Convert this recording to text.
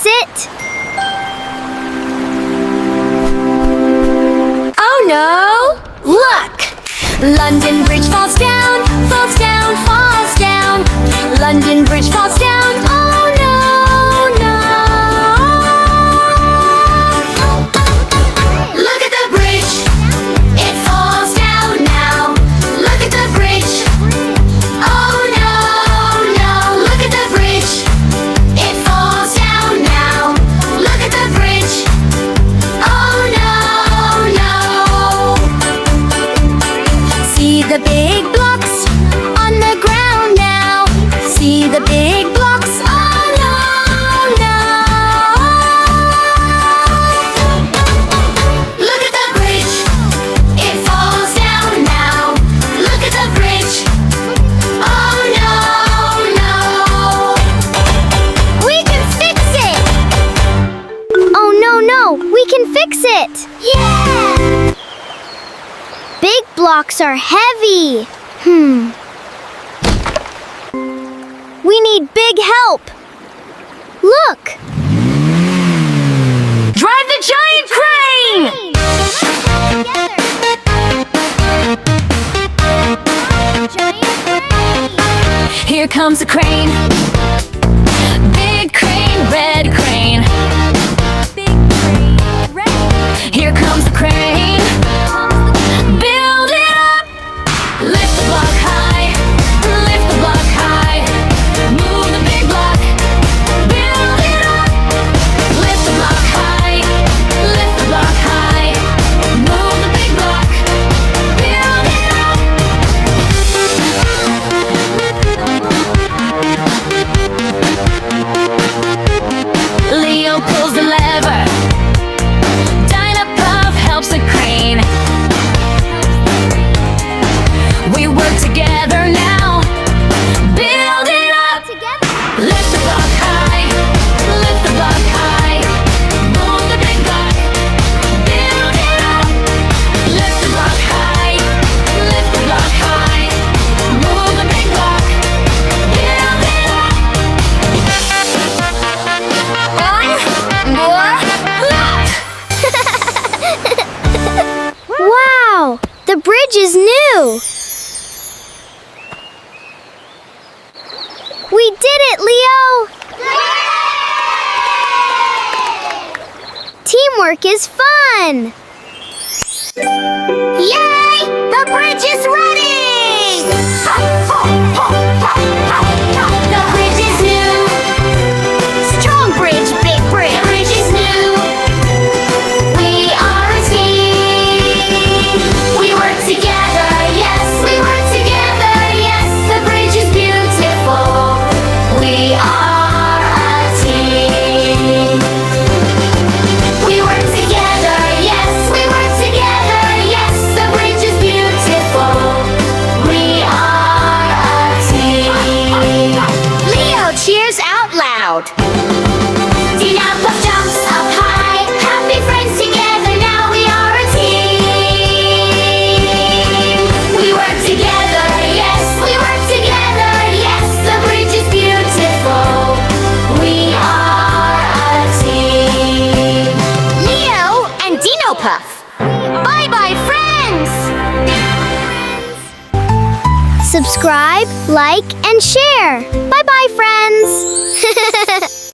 fix it? Oh no! Look! London Bridge falls down, falls down, falls down. London Bridge falls down. Oh no, no! Look at the bridge. It falls down now. Look at the bridge. Oh no, no! Look at the bridge. It falls down now. Look at the bridge. Oh no, no! See the big blocks on the ground now. See the big blocks. Oh no, no! Look at the bridge. It falls down now. Look at the bridge. Oh no, no! We can fix it! Oh no, we can fix it! Yeah! Big blocks are heavy. We need big help. Look! Drive the giant crane! Here comes the crane. Big crane, red crane. Here comes the crane. Build it up. Lift the block high. Lift the block high. Move the big block. Build it up. Lift the block high. Lift the block high. Move the big block. Build it up. Leo pulls the lever. Dinopuff helps the crane. We work together now. Build it up. Lift the block high. Lift the block high. Move the big block. Build it up. Lift the block high. Lift the block high. Move the big block. Build it up. On, more, lock. Wow! The bridge is new! We did it, Leo! Teamwork is fun! Yay! The bridge is ready! The bridge is new. Strong bridge, big bridge. The bridge is new. We are a team. We work together, yes. We work together, yes. The bridge is beautiful. We are a team. We work together, yes. We work together, yes. The bridge is beautiful. We are a team. Leo cheers out loud. Dinopuff jumps up high. Happy friends together, now we are a team. We work together, yes. We work together, yes. The bridge is beautiful. We are a team. Leo and Dinopuff. Bye-bye, friends! Subscribe, like, and share. Bye-bye, friends!